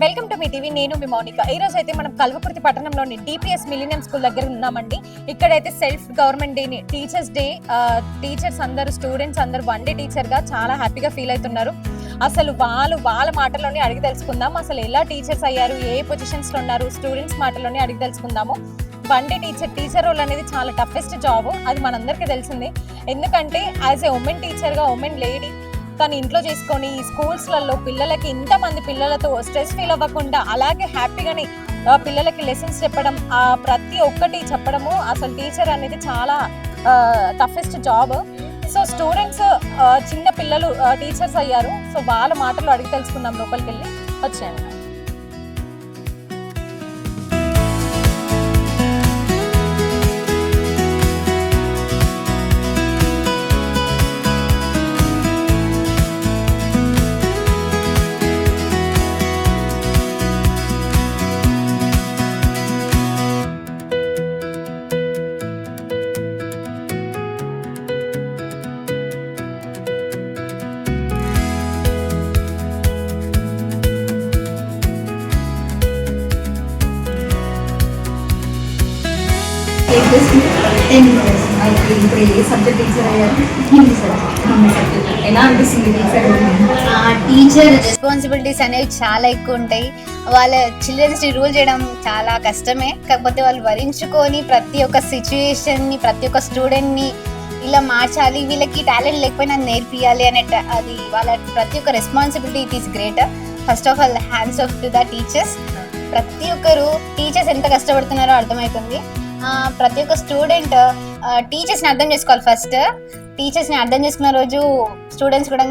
Welcome to me TV. నేను మీ మౌనిక. ఈ రోజు అయితే మనం కల్వకుర్తి పట్టణంలోని డిపిఎస్ మిలీనియం స్కూల్ దగ్గర ఉన్నామండి. ఇక్కడైతే సెల్ఫ్ గవర్నమెంట్ డేని టీచర్స్ డే టీచర్స్ అందరూ స్టూడెంట్స్ అందరూ వన్ డే టీచర్గా చాలా హ్యాపీగా ఫీల్ అవుతున్నారు. అసలు వాళ్ళ మాటల్లోనే అడిగి తెలుసుకుందాం. అసలు ఎలా టీచర్స్ అయ్యారు, ఏ పొజిషన్స్లో ఉన్నారు, స్టూడెంట్స్ మాటల్లోనే అడిగి తెలుసుకుందాము. వన్ డే టీచర్ రోల్ అనేది చాలా టఫెస్ట్ జాబ్, అది మనందరికీ తెలిసిందే. ఎందుకంటే యాజ్ ఏ ఉమెన్ టీచర్గా, ఉమెన్ లేడీ తను ఇంట్లో చేసుకొని స్కూల్స్లలో పిల్లలకి ఇంతమంది పిల్లలతో స్ట్రెస్ ఫీల్ అవ్వకుండా అలాగే హ్యాపీగానే పిల్లలకి లెసన్స్ చెప్పడం, ప్రతి ఒక్కటి చెప్పడము, అసలు టీచర్ అనేది చాలా టఫెస్ట్ జాబ్. సో స్టూడెంట్స్ చిన్న పిల్లలు టీచర్స్ అయ్యారు. సో వాళ్ళ మాటలు అడిగి తెలుసుకుందాం. లోపలికి వెళ్ళి వచ్చాను. ఇప్పుడు ఏ సబ్జెక్ట్ టీచర్ అయ్యారు? హిందీ సబ్జెక్ట్. ఎలా అనిపిస్తుంది టీచర్ రెస్పాన్సిబిలిటీస్ అనేవి చాలా ఎక్కువ ఉంటాయి. వాళ్ళ చిల్డ్రన్స్ని రూల్ చేయడం చాలా కష్టమే. కాకపోతే వాళ్ళు భరించుకొని ప్రతి ఒక్క సిచ్యుయేషన్ని, ప్రతి ఒక్క స్టూడెంట్ని ఇలా మార్చాలి, వీళ్ళకి టాలెంట్ లేకపోయినా నేర్పియాలి అనే అది వాళ్ళ ప్రతి ఒక్క responsibility. It is great. First of all hands off to the teachers. ప్రతి ఒక్కరు టీచర్స్ ఎంత కష్టపడుతున్నారో అర్థమవుతుంది. ప్రతి ఒక్క స్టూడెంట్ టీచర్స్ని అర్థం చేసుకోవాలి. ఫస్ట్ టీచర్స్ని అర్థం చేసుకున్న రోజు స్టూడెంట్స్ కూడా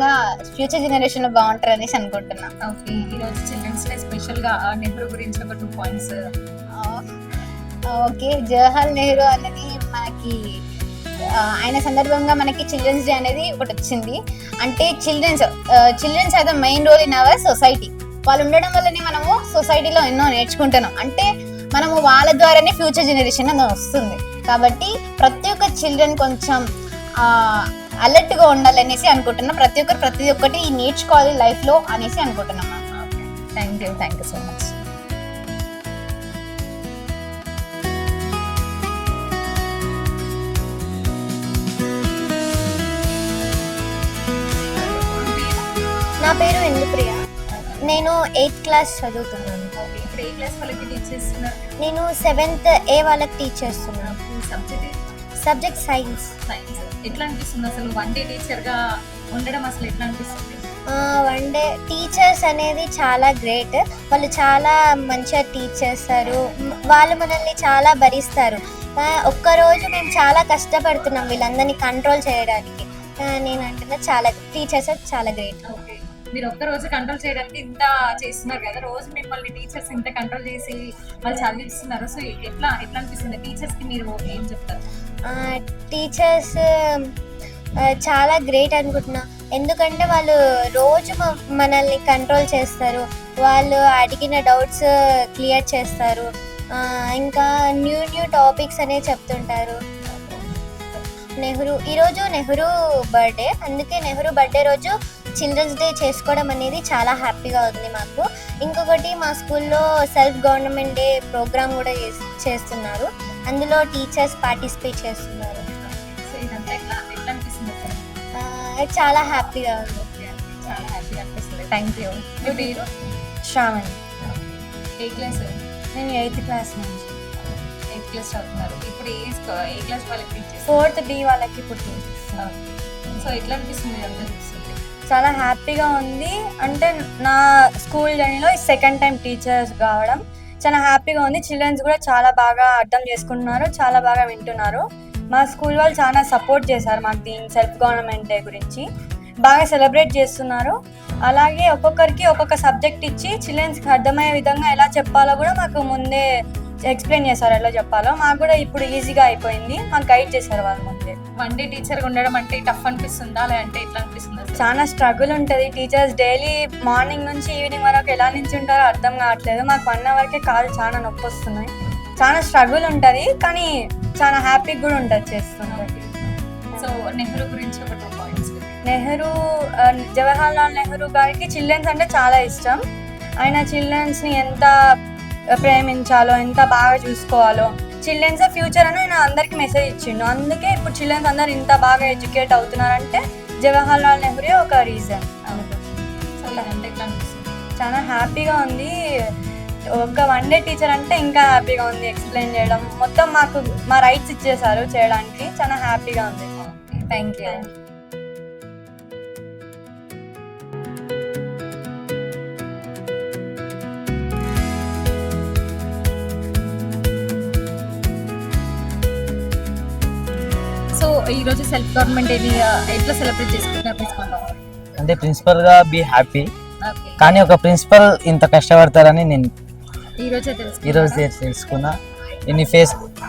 ఫ్యూచర్ జనరేషన్లో బాగుంటారు అనేసి అనుకుంటున్నా. ఓకే, ఈరోజు చిల్డ్రన్స్ డే స్పెషల్గా నెహ్రూ గురించి ఒక 2 points. ఓకే, జవహర్లాల్ నెహ్రూ అనేది మనకి ఆయన సందర్భంగా మనకి చిల్డ్రన్స్ డే అనేది ఒకటి వచ్చింది. అంటే children's are the main role in our society. వాళ్ళు ఉండడం వల్లనే మనము సొసైటీలో ఎన్నో నేర్చుకుంటున్నాం. అంటే మనము వాళ్ళ ద్వారానే ఫ్యూచర్ జనరేషన్ అనేది వస్తుంది. కాబట్టి ప్రతి ఒక్క చిల్డ్రన్ కొంచెం అలర్ట్గా ఉండాలనేసి అనుకుంటున్నాం. ప్రతి ఒక్కటి నేర్చుకోవాలి లైఫ్లో అనేసి అనుకుంటున్నాం. Thank you so much. నా పేరు ఇందుప్రియ. నేను 8th క్లాస్ చదువుతున్నాను. ఇప్పుడు ఏ క్లాస్ వాళ్ళకి టీచ్ చేస్తున్నారు? నేను 7th A వాళ్ళకి టీచ్ చేస్తున్నాను. Subject science. ఎట్లా అనిపిస్తుంది అసలు వన్ డే టీచర్గా ఉండడం? అసలు ఎట్లా అనిపిస్తుంది? వన్ డే టీచర్స్ అనేది చాలా గ్రేట్. వాళ్ళు చాలా మంచిగా టీచ్ చేస్తారు. వాళ్ళు మనల్ని చాలా భరిస్తారు. ఒక్కరోజు మేము చాలా కష్టపడుతున్నాం వీళ్ళందరినీ కంట్రోల్ చేయడానికి. నేను అంటున్నా చాలా టీచర్స్ చాలా గ్రేట్. ఓకే, మీరు ఒక్క రోజు కంట్రోల్ చేయడానికి ఇంత చేస్తున్నారు కదా, రోజు మిమ్మల్ని టీచర్స్ ఇంత కంట్రోల్ చేసి వాళ్ళు చదివిస్తున్నారు. సో ఎట్లా అనిపిస్తుంది టీచర్స్కి? మీరు ఏం చెప్తారు? టీచర్స్ చాలా గ్రేట్ అనుకుంటున్నా. ఎందుకంటే వాళ్ళు రోజు మనల్ని కంట్రోల్ చేస్తారు. వాళ్ళు అడిగిన డౌట్స్ క్లియర్ చేస్తారు. ఇంకా న్యూ టాపిక్స్ అనేవి చెప్తుంటారు. ఈరోజు నెహ్రూ బర్త్డే, అందుకే నెహ్రూ బర్త్డే రోజు చిల్డ్రన్స్ డే చేసుకోవడం అనేది చాలా హ్యాపీగా ఉంది మాకు. ఇంకొకటి మా స్కూల్లో సెల్ఫ్ గవర్నమెంట్ డే ప్రోగ్రామ్ కూడా చేస్తున్నారు. అందులో టీచర్స్ పార్టిసిపేట్ చేస్తున్నారు. చాలా హ్యాపీగా ఉంది. చాలా హ్యాపీగా అనిపిస్తుంది. Thank you. మీ పేరు? శ్రావణి. ఏ క్లాస్? నేను 8th క్లాస్ నుంచి. 8th క్లాస్ చదువుతున్నారు. ఇప్పుడు ఏ క్లాస్ వాళ్ళకి టీచ్ చేస్తారు? 4th B వాళ్ళకి ఇప్పుడు టీచ్ చేస్తున్నాను. సో ఎట్లా అనిపిస్తుంది అంతా చూస్తుంది? చాలా హ్యాపీగా ఉంది. అంటే నా స్కూల్ జర్నీలో సెకండ్ టైం టీచర్స్ కావడం చాలా హ్యాపీగా ఉంది. చిల్డ్రన్స్ కూడా చాలా బాగా అర్థం చేసుకుంటున్నారు, చాలా బాగా వింటున్నారు. మా స్కూల్ వాళ్ళు చాలా సపోర్ట్ చేశారు మాకు దీని సెల్ఫ్ గవర్నమెంట్ డే గురించి. బాగా సెలబ్రేట్ చేస్తున్నారు. అలాగే ఒక్కొక్కరికి ఒక్కొక్క సబ్జెక్ట్ ఇచ్చి చిల్డ్రన్స్కి అర్థమయ్యే విధంగా ఎలా చెప్పాలో కూడా మాకు ముందే ఎక్స్ప్లెయిన్ చేశారు. ఎలా చెప్పాలో మాకు కూడా ఇప్పుడు ఈజీగా అయిపోయింది. మాకు గైడ్ చేశారు వాళ్ళు ముందే. వన్ డే టీచర్గా ఉండడం అంటే టఫ్ అనిపిస్తుందా, లేదంటే ఎట్లా అనిపిస్తుంది? చాలా స్ట్రగుల్ ఉంటుంది. టీచర్స్ డైలీ మార్నింగ్ నుంచి ఈవినింగ్ వరకు ఎలా నుంచి ఉంటారో అర్థం కావట్లేదు. మాకు 1 hourకే కాళ్ళు చాలా నొప్పి వస్తున్నాయి. చాలా స్ట్రగుల్ ఉంటుంది, కానీ చాలా హ్యాపీగా కూడా ఉంటుంది చేస్తుంది. సో నెహ్రూ గురించి ఒక 2 points. జవహర్లాల్ నెహ్రూ గారికి చిల్డ్రన్స్ అంటే చాలా ఇష్టం. ఆయన చిల్డ్రన్స్ని ఎంత ప్రేమించాలో, ఎంత బాగా చూసుకోవాలో, చిల్డ్రన్స్ ఫ్యూచర్ అని ఆయన అందరికీ మెసేజ్ ఇచ్చిండు. అందుకే ఇప్పుడు చిల్డ్రన్స్ అందరు ఇంత బాగా ఎడ్యుకేట్ అవుతున్నారంటే జవహర్లాల్ నెహ్రూ ఒక రీజన్. సో ఇదంతా ఎట్లా అనిపిస్తుంది? చాలా హ్యాపీగా ఉంది. ఒక వన్ డే టీచర్ అంటే ఇంకా హ్యాపీగా ఉంది. ఎక్స్ప్లెయిన్ చేయడం మొత్తం మాకు మా రైట్స్ ఇచ్చేసారు చేయడానికి. చాలా హ్యాపీగా ఉంది. Thank you. సో ఈ రోజు సెల్ఫ్ గవర్నమెంట్ డేని ఎట్లా సెలబ్రేట్ చేసుకుంటున్నారు ప్రిన్సిపల్? అంటే ప్రిన్సిపల్ గా బీ హ్యాపీ, ఓకే, కానీ ఒక ప్రిన్సిపల్ ఇంత కష్టపడతారని నేను ఈ రోజే ఈ రోజు తెలుసుకున్నా. ఇన్ని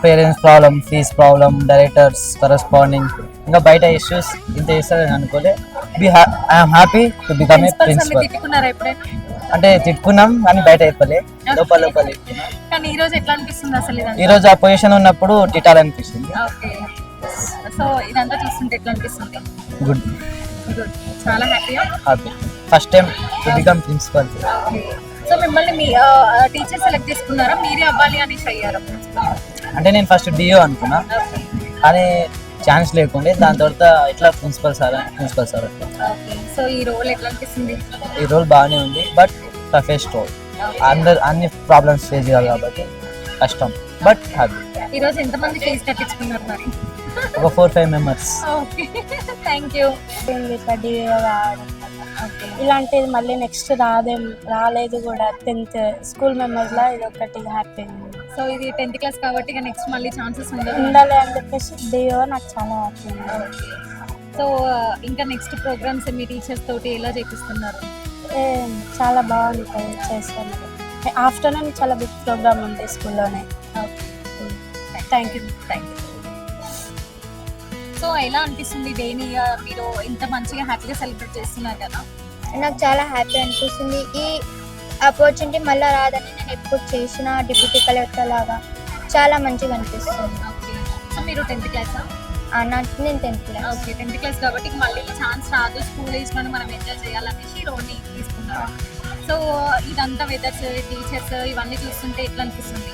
parents problem, fees problem, directors corresponding, ఇంకా బయట ఇష్యూస్ ఇంత చేస్తారని అనుకోలే. I'm happy to become a principal. తిట్టుకున్నారా ఎప్పుడైనా? అంటే తిట్టుకున్నాం కానీ బయట చెప్పలే, లోపల లోపల తిట్టుకున్నాం. కానీ ఈ రోజు ఎట్లా అనిపిస్తుంది అసలు ఇదంతా? ఈ రోజు ఆ పొజిషన్ ఉన్నప్పుడు తిట్టాలనిపిస్తుంది. ఓకే, సో ఇదంతా చూస్తుంటే ఎట్లా అనిపిస్తుంది? గుడ్, గుడ్, చాలా హ్యాపీగా. Happy. First time to become principal. So మిమ్మల్ని మీ టీచర్ సెలెక్ట్ చేసుకున్నారా, మీరే అవ్వాలి అనేసి అయ్యారా ప్రిన్సిపల్? అంటే నేను ఫస్ట్ డిఓ అనుకున్నా, ఓకే, కానీ ఛాన్స్ లేకుండే. దాని తర్వాత ఇట్లా ప్రిన్సిపల్ సార్ ఓకే. సో ఈ రోల్ ఎట్లా అనిపిస్తుంది? ఈ రోల్ బాగానే ఉంది, బట్ టఫెస్ట్ రోల్. అన్ని ప్రాబ్లమ్స్ ఫేస్ చేయాలి కాబట్టి కష్టం, బట్ హ్యాపీ. ఈ రోజు ఎంతమంది ఫీజు కట్టించుకున్నారు మరి? ఒక 4-5 members. Okay, thank you. Okay, ఇలాంటిది మళ్ళీ నెక్స్ట్ రాలేదు కూడా. 10th స్కూల్ మెంబర్స్లో ఇది ఒకటి హ్యాపీ సో ఇది 10th క్లాస్ కాబట్టి ఇక నెక్స్ట్ మళ్ళీ ఛాన్సెస్ ఉండాలి అని చెప్పేసి డిఓ నాకు చాలా హ్యాపీ. ఓకే, సో ఇంకా నెక్స్ట్ ప్రోగ్రామ్స్ మీ టీచర్స్ తోటి ఎలా చేపిస్తున్నారు? చాలా బాగుంటుంది చేస్తాను. ఆఫ్టర్నూన్ చాలా బిగ్ ప్రోగ్రామ్ ఉంది స్కూల్లోనే. Thank you. సో ఎలా అనిపిస్తుంది డేని మీరు ఇంత మంచిగా హ్యాపీగా సెలబ్రేట్ చేస్తున్నారు కదా? నాకు చాలా హ్యాపీ అనిపిస్తుంది. ఈ ఆపర్చునిటీ మళ్ళీ రాదని నేను ఎప్పుడు చేసిన డిప్యూటీ కలెక్టర్ లాగా చాలా మంచిగా అనిపిస్తుంది. ఓకే, సో మీరు 10th క్లాసా? నేను 10th class. Okay, 10th class కాబట్టి మళ్ళీ ఛాన్స్ రాదు, స్కూల్ ఏజ్లోనే మనం ఎంజాయ్ చేయాలనేసి ఈ రోడ్ని తీసుకున్నాం. సో ఇదంతా వెదర్స్, టీచర్స్ ఇవన్నీ చూస్తుంటే ఎట్లా అనిపిస్తుంది?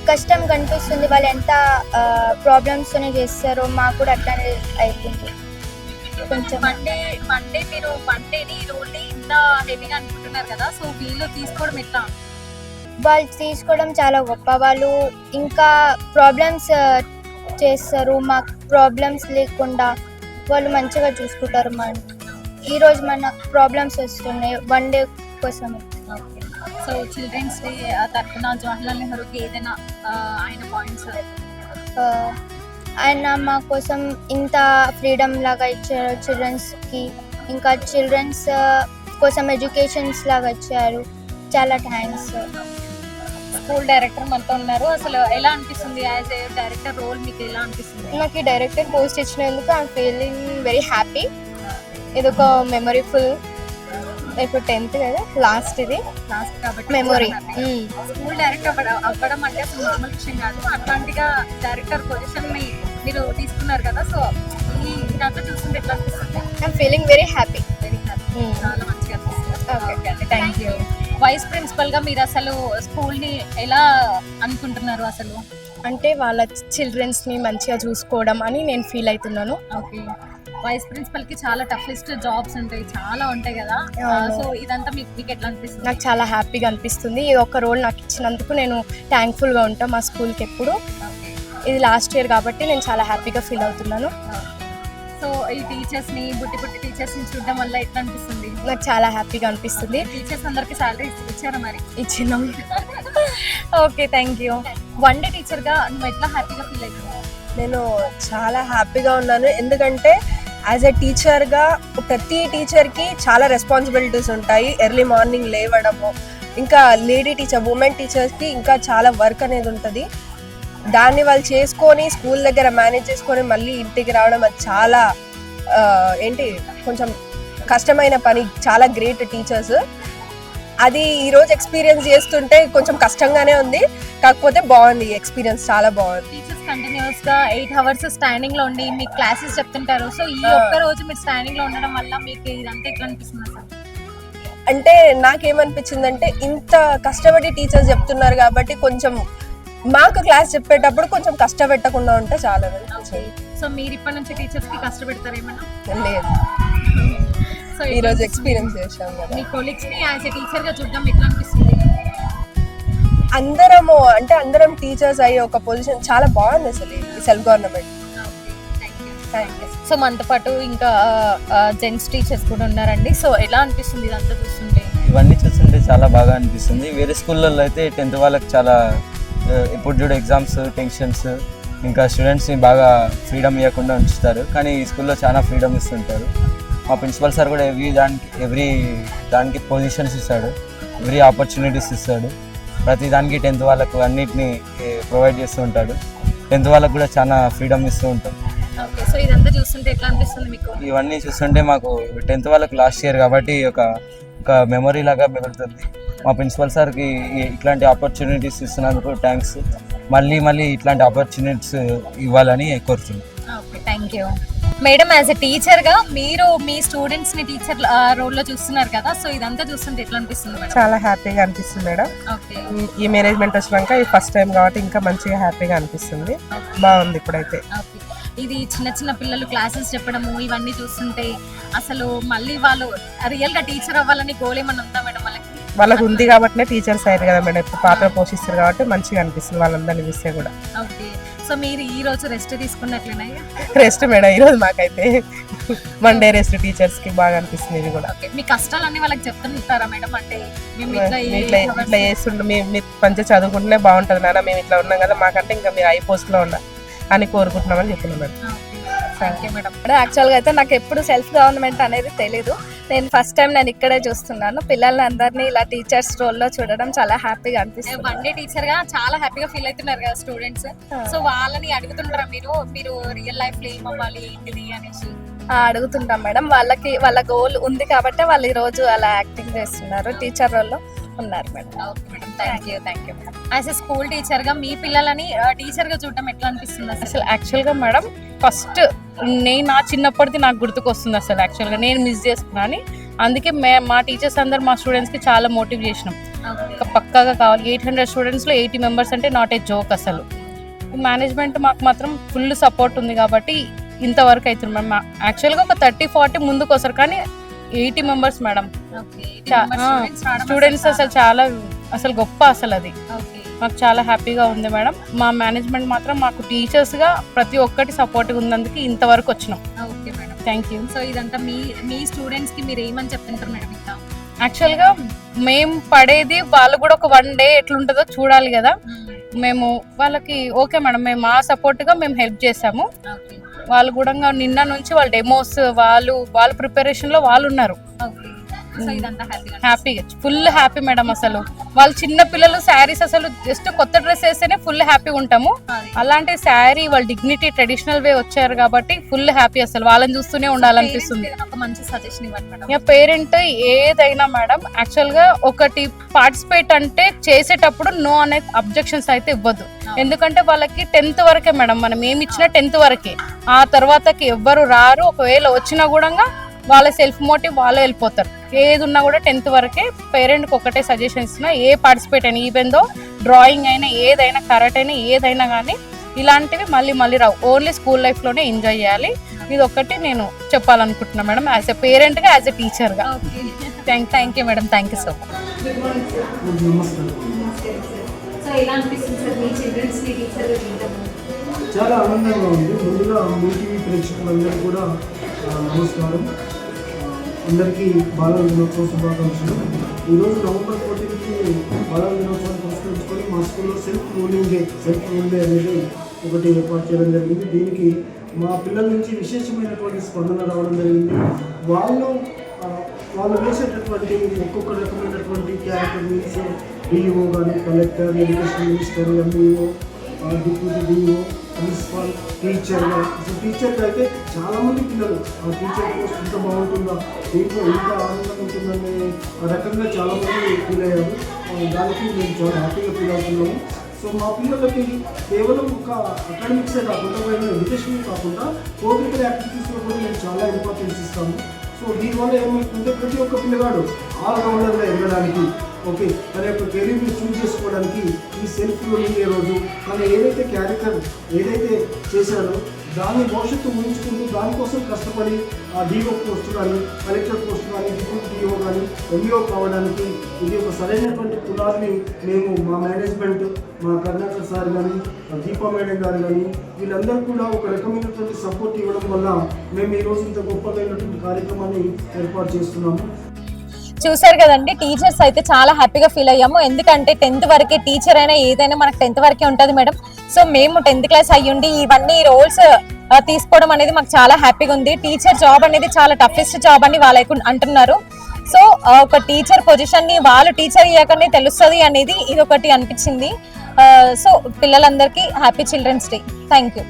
కష్టం కనిపిస్తుంది. వాళ్ళు ఎంత ప్రాబ్లమ్స్తోనే చేస్తారో మాకు కూడా అట్లానే అవుతుంది. కొంచెం మండే మీరు మండేని రోడ్ని ఇంత హెవీగా అనుకుంటున్నారు కదా, సో వీళ్ళు తీసుకోవడం ఎట్లా? వాళ్ళు తీసుకోవడం చాలా గొప్ప. వాళ్ళు ఇంకా ప్రాబ్లమ్స్ చేస్తారు, మాకు ప్రాబ్లమ్స్ లేకుండా వాళ్ళు మంచిగా చూసుకుంటారు. ఈరోజు మన ప్రాబ్లమ్స్ వస్తున్నాయి వన్ డే కోసం. ఓకే, సో చిల్డ్రన్స్ డే తరఫున జవహర్లాల్ నెహ్రూకి ఏదైనా ఆయన పాయింట్స్? ఆయన మా కోసం ఇంత ఫ్రీడమ్ లాగా ఇచ్చారు చిల్డ్రన్స్కి, ఇంకా చిల్డ్రన్స్ కోసం ఎడ్యుకేషన్స్ లాగా ఇచ్చారు. చాలా థ్యాంక్స్. స్కూల్ డైరెక్టర్ మనతో ఉన్నారు, అసలు ఎలా అనిపిస్తుంది యాజ్ ఏ డైరెక్టర్ రోల్ మీకు ఎలా అనిపిస్తుంది? నాకు ఈ డైరెక్టర్ పోస్ట్ ఇచ్చినందుకు ఐఎమ్ ఫీలింగ్ వెరీ హ్యాపీ. ఇది ఒక మెమొరీఫుల్. ఇప్పుడు 10th కదా, లాస్ట్ కాబట్టి మెమొరీ. స్కూల్ డైరెక్టర్ అవ్వడం అంటే అసలు నార్మల్ విషయం కాదు. అట్లాంటిగా డైరెక్టర్ పొజిషన్ మీరు తీసుకున్నారు కదా, సో ఇదంతా చూస్తుంటే ఎట్లా అనిపిస్తుంది? I'm feeling very happy. Very happy, చాలా మంచిగా అనిపిస్తుంది. ఓకే అండి, థ్యాంక్ యూ. వైస్ ప్రిన్సిపల్ గా మీరు అసలు స్కూల్ ని ఎలా అనుకుంటున్నారు అసలు? అంటే వాళ్ళ చిల్డ్రన్స్ని మంచిగా చూసుకోవడం అని నేను ఫీల్ అవుతున్నాను. ఓకే, వైస్ ప్రిన్సిపల్ కి చాలా టఫెస్ట్ జాబ్స్ ఉంటాయి, చాలా ఉంటాయి కదా, సో ఇదంతా మీకు ఎట్లా అనిపిస్తుంది? నాకు చాలా హ్యాపీగా అనిపిస్తుంది. ఈ ఒక్క రోల్ నాకు ఇచ్చినందుకు నేను థ్యాంక్ఫుల్గా ఉంటాను మా స్కూల్కి ఎప్పుడు. ఇది లాస్ట్ ఇయర్ కాబట్టి నేను చాలా హ్యాపీగా ఫీల్ అవుతున్నాను. సో ఈ టీచర్స్ ని బుట్టి టీచర్స్ ని చూడడం వల్ల ఎట్లా అనిపిస్తుంది? నాకు చాలా హ్యాపీగా అనిపిస్తుంది. టీచర్స్ అందరికి సాలరీ ఇచ్చారా మరి? ఇచ్చినాం. Okay, thank you. One day teacher గా నువ్వు ఎట్లా హ్యాపీగా ఫీల్ అవుతున్నావు? నేను చాలా హ్యాపీగా ఉన్నాను. ఎందుకంటే యాజ్ ఎ టీచర్గా ప్రతి టీచర్కి చాలా రెస్పాన్సిబిలిటీస్ ఉంటాయి. ఎర్లీ మార్నింగ్ లేవడము, ఇంకా లేడీ టీచర్ ఉమెన్ టీచర్స్కి ఇంకా చాలా వర్క్ అనేది ఉంటుంది. దాన్ని వాళ్ళు చేసుకొని స్కూల్ దగ్గర మేనేజ్ చేసుకొని మళ్ళీ ఇంటికి రావడం అది చాలా కొంచెం కష్టమైన పని. చాలా గ్రేట్ టీచర్స్. అది ఈరోజు ఎక్స్పీరియన్స్ చేస్తుంటే కొంచెం కష్టంగానే ఉంది, కాకపోతే బాగుంది ఎక్స్పీరియన్స్, చాలా బాగుంది. టీచర్స్ కంటిన్యూస్ గా 8 hours స్టాండింగ్ లో ఉండి మీకు క్లాసెస్ చెప్తుంటారు, సో ఈ ఒక్క రోజు మీరు స్టాండింగ్ లో ఉండడం వల్ల మీకు ఇదంతా ఎట్లా అనిపిస్తుంది అసలు? అంటే నాకేమనిపించిందంటే ఇంత కష్టపడి టీచర్స్ చెప్తున్నారు కాబట్టి కొంచెం మాకు క్లాస్ చెప్పేటప్పుడు కొంచెం కష్టపెట్టకుండా ఉంటే చాలా అనిపించింది. సో మీరు ఇప్పటి నుంచి టీచర్స్ కి కష్టపెడతారేమన్నా? లేదు, సో ఈ రోజు ఎక్స్పీరియన్స్ చేశాం కదా. మీ కొలీగ్స్ ని యాజ్ ఎ టీచర్ గా చూడడం ఎట్లా అనిపిస్తుంది? అందరం టీచర్స్ అయ్యే ఒక పొజిషన్ చాలా బాగుంది అసలు ఈ సెల్ఫ్ గవర్నమెంట్. సో మనతో పాటు ఇంకా జెంట్స్ టీచర్స్ కూడా ఉన్నారండి. సో ఎలా అనిపిస్తుంది ఇదంతా చూస్తుంటే? ఇవన్నీ చూస్తుంటే చాలా బాగా అనిపిస్తుంది. వేరే స్కూళ్ళల్లో అయితే 10th వాళ్ళకి చాలా ఇప్పుడు చూడు ఎగ్జామ్స్ టెన్షన్స్, ఇంకా స్టూడెంట్స్ని బాగా ఫ్రీడమ్ ఇవ్వకుండా ఉంచుతారు. కానీ ఈ స్కూల్లో చాలా ఫ్రీడమ్ ఇస్తుంటారు. మా ప్రిన్సిపల్ సార్ కూడా ఎవ్రీ దానికి పొజిషన్స్ ఇస్తాడు, ఎవ్రీ ఆపర్చునిటీస్ ఇస్తాడు. ప్రతి దానికి 10th వాళ్ళకు అన్నిటినీ ప్రొవైడ్ చేస్తూ ఉంటాడు. 10th వాళ్ళకు కూడా చాలా ఫ్రీడమ్ ఇస్తూ ఉంటాడు. ఓకే, సో ఇదంతా చూస్తుంటే ఎట్లా అనిపిస్తుంది మీకు? ఇవన్నీ చూస్తుంటే మాకు 10th వాళ్ళకు లాస్ట్ ఇయర్ కాబట్టి ఒక మెమొరీ లాగా మిగులుతుంది. మా ప్రిన్సిపల్ సార్కి ఇట్లాంటి ఆపర్చునిటీస్ ఇస్తున్నందుకు థ్యాంక్స్. మళ్ళీ ఇట్లాంటి ఆపర్చునిటీస్ ఇవ్వాలని కోరుతున్నాను. Okay, thank you madam. As a teacher గా మీరు మీ స్టూడెంట్స్ ని టీచర్ రోల్ లో చూస్తున్నారు కదా, సో ఇదంతా చూస్తుంటే ఎట్లా అనిపిస్తుంది మేడం? చాలా హ్యాపీగా అనిపిస్తుంది మేడం. ఓకే, ఈ మేనేజ్మెంట్ వచ్చినాక ఈ ఫస్ట్ టైం కాబట్టి ఇంకా మంచిగా హ్యాపీగా అనిపిస్తుంది. బాగుంది ఇప్పుడైతే. ఓకే, ఇది చిన్న చిన్న పిల్లలు క్లాసెస్ చెప్పడము ఇవన్నీ చూస్తుంటే అసలు మళ్ళీ వాళ్ళు రియల్ గా టీచర్ అవ్వాలని గోల్ ఏమన్నా ఉందా మేడం వాళ్ళకి ఉంది కాబట్టి టీచర్స్ అయ్యారు కదా మేడం. ఇప్పుడు పాత్ర పోషిస్తారు కాబట్టి మంచిగా అనిపిస్తుంది వాళ్ళందరినీ చూస్తే కూడా. ఓకే, సో మీరు ఈ రోజు రెస్ట్ తీసుకున్నట్లేనా? రెస్ట్ మేడం ఈ రోజు మాకైతే 1 డే రెస్ట్. టీచర్స్ కి బాగా అనిపిస్తుంది ఇది కూడా. మీ కష్టాలన్నీ వాళ్ళకి చెప్తుంటారా మేడం? అంటే మేము ఇట్లా చేస్తుండే మీరు మంచిగా చదువుకుంటేనే బాగుంటుంది నాన్న, మేము ఇట్లా ఉన్నాం కదా, మాకంటే ఇంకా మీరు హై పోస్ట్ లో ఉండాలి అని కోరుకుంటున్నామని చెప్తున్నాం మేడం. Thank you madam. యాక్చువల్గా అయితే నాకు ఎప్పుడు సెల్ఫ్ గవర్నమెంట్ అనేది తెలీదు. నేను ఫస్ట్ టైం ఇక్కడే చూస్తున్నాను. పిల్లల్ని అందరినీ ఇలా టీచర్స్ రోల్లో చూడడం చాలా హ్యాపీగా అనిపిస్తుంది. 1 డే టీచర్ గా చాలా హ్యాపీగా ఫీల్ అవుతున్నారు కదా స్టూడెంట్స్. సో వాళ్ళని అడుగుతుంటారా మీరు రియల్ లైఫ్ లో ఏమవ్వాలి ఏంటిది అనేసి? అడుగుతుంటాం మేడం. వాళ్ళ గోల్ ఉంది కాబట్టి వాళ్ళు ఈ రోజు అలా యాక్టింగ్ చేస్తున్నారు, టీచర్ రోల్లో ఉన్నారు madam. Okay madam, thank you madam. As a school teacher గా మీ పిల్లలని టీచర్ గా చూడడం ఎట్లా అనిపిస్తుంది అసలు? యాక్చువల్గా మేడం ఫస్ట్ నా చిన్నప్పటిది నాకు గుర్తుకొస్తుంది అసలు. యాక్చువల్గా నేను మిస్ చేసుకున్నాను. అందుకే మా టీచర్స్ అందరు మా స్టూడెంట్స్కి చాలా మోటివ్ చేసినాం. పక్కాగా కావాలి. 800 స్టూడెంట్స్లో 80 మెంబర్స్ అంటే నాట్ ఏ జోక్ అసలు. మేనేజ్మెంట్ మాకు మాత్రం ఫుల్ సపోర్ట్ ఉంది కాబట్టి ఇంతవరకు అవుతుంది మేడం. యాక్చువల్గా ఒక 30-40 ముందుకు వస్తారు కానీ 80 మెంబర్స్ మేడం. స్టూడెంట్స్ అసలు చాలా అసలు గొప్ప అసలు. అది మాకు చాలా హ్యాపీగా ఉంది మేడం. మా మేనేజ్మెంట్ మాత్రం మాకు టీచర్స్గా ప్రతి ఒక్కటి సపోర్ట్గా ఉన్నందుకు ఇంతవరకు వచ్చినాం. Okay madam, thank you. So ఇదంతా మీ స్టూడెంట్స్ కి మీరు ఏమని చెప్తుంటారు మేడం? ఇంకా యాక్చువల్గా మేము పడేది వాళ్ళు కూడా ఒక 1 డే ఎట్లుంటుందో చూడాలి కదా. మేము వాళ్ళకి ఓకే మేడం, మేము మా సపోర్ట్గా మేము హెల్ప్ చేసాము. వాళ్ళు కూడా నిన్న నుంచి వాళ్ళ డెమోస్ వాళ్ళ ప్రిపరేషన్లో వాళ్ళు ఉన్నారు. హ్యాపీగా ఫుల్ హ్యాపీ మేడం. అసలు వాళ్ళు చిన్న పిల్లలు శారీస్ అసలు జస్ట్ కొత్త డ్రెస్ వేస్తేనే ఫుల్ హ్యాపీ ఉంటాము. అలాంటి శారీ వాళ్ళ డిగ్నిటీ ట్రెడిషనల్ వే వచ్చారు కాబట్టి ఫుల్ హ్యాపీ. అసలు వాళ్ళని చూస్తూనే ఉండాలనిపిస్తుంది. మంచి సజెషన్ ఇవ్వండి మేడం. ఇక పేరెంట్ ఏదైనా మేడం యాక్చువల్గా ఒకటి పార్టిసిపేట్ అంటే చేసేటప్పుడు నో అనే అబ్జెక్షన్స్ అయితే ఇవ్వద్దు. ఎందుకంటే వాళ్ళకి 10th వరకే మేడం. మనం ఏమి ఇచ్చినా 10th వరకే. ఆ తర్వాతకి ఎవ్వరు రారు. ఒకవేళ వచ్చినా కూడా వాళ్ళ సెల్ఫ్ మోటివ్ వాళ్ళే వెళ్ళిపోతారు. ఏది ఉన్నా కూడా 10th వరకే. పేరెంట్కి ఒకటే సజెషన్ ఇస్తున్నా, ఏ పార్టిసిపేట్ అయినా ఈవెన్ దో డ్రాయింగ్ అయినా ఏదైనా కరాటే అయినా ఏదైనా కానీ ఇలాంటివి మళ్ళీ రావు. ఓన్లీ స్కూల్ లైఫ్లోనే ఎంజాయ్ చేయాలి. ఇది ఒక్కటి నేను చెప్పాలనుకుంటున్నా మేడం, యాజ్ ఎ పేరెంట్గా, యాజ్ ఎ టీచర్గా. Thank you madam, thank you so much. So ఎలా అనిపిస్తుంది సార్ మీ చిల్డ్రన్స్ ని టీచర్ గా చూడడం? చాలా ఆనందంగా ఉంది. ముందుగా మీటీవీ ప్రేక్షకులందరికీ కూడా నమస్కారం. అందరికీ బాలల దినోత్సవ శుభాకాంక్షలు. ఈరోజు నవంబర్ 14కి బాలల దినోత్సవాన్ని పురస్కరించుకొని మా స్కూల్లో సెల్ఫ్ రూలింగ్ డే అనేది ఒకటి ఏర్పాటు చేయడం జరిగింది. దీనికి మా పిల్లల నుంచి విశేషమైనటువంటి స్పందన రావడం జరిగింది. వాళ్ళు వేసేటటువంటి ఒక్కొక్క రకమైనటువంటి క్యారెక్టర్ మీన్స్ డిఈఓ కానీ, collector, education minister, MEO, deputy DEO, principal, టీచర్గా. అసలు టీచర్గా అయితే చాలామంది పిల్లలు ఆ టీచర్ పోస్ట్ ఇంత బాగుంటుందా, దీంట్లో ఇంత ఆనందంగా ఉంటుందనే రకంగా చాలామంది ఫీల్ అయ్యారు. దానికి మేము చాలా హ్యాపీగా ఫీల్ అవుతున్నాము. సో మా పిల్లలకి కేవలం ఒక అకాడమిక్సే కాకుండా ఎడ్యుకేషన్ కాకుండా కో కరిక్యులర్ యాక్టివిటీస్లో కూడా మేము చాలా ఇంపార్టెన్స్ ఇస్తాము. సో దీనివల్ల ఏమవుతుందంటే ప్రతి ఒక్క పిల్లగాడు ఆల్రౌండర్గా ఎదగడానికి, ఓకే, తన యొక్క కెరీర్ని చూస్ చేసుకోవడానికి ఈ సెల్ఫ్ లెర్నింగ్ రోజు తను ఏదైతే క్యారెక్టర్ ఏదైతే చేశాడో దాని భవిష్యత్తు ఊహించుకుంటూ దానికోసం కష్టపడి ఆ డిఓ పోస్ట్ కానీ, కలెక్టర్ పోస్ట్ కానీ, డిప్యూటీ డిఓ కానీ, ఎంఈఓ కావడానికి ఇది ఒక సరైనటువంటి పునాదిని మేము మా మేనేజ్మెంట్, మా కర్ణాకర్ సార్ కానీ, దీపా మేడం గారు కానీ వీళ్ళందరూ కూడా ఒక రకమైనటువంటి సపోర్ట్ ఇవ్వడం వల్ల మేము ఈరోజు ఇంత గొప్పదైనటువంటి కార్యక్రమాన్ని ఏర్పాటు చేస్తున్నాము. చూసారు కదండి, టీచర్స్ అయితే చాలా హ్యాపీగా ఫీల్ అయ్యాము. ఎందుకంటే 10th వరకే టీచర్ అయినా ఏదైనా మనకు 10th వరకే ఉంటుంది మేడం. సో మేము 10th క్లాస్ అయ్యుండి ఇవన్నీ రోల్స్ తీసుకోవడం అనేది మాకు చాలా హ్యాపీగా ఉంది. టీచర్ జాబ్ అనేది చాలా టఫెస్ట్ జాబ్ అని వాళ్ళు అంటున్నారు. సో ఒక టీచర్ పొజిషన్ ని వాళ్ళు టీచర్ అయ్యాకనే తెలుస్తుంది అనేది ఇది ఒకటి అనిపించింది. సో పిల్లలందరికీ happy children's day. Thank you.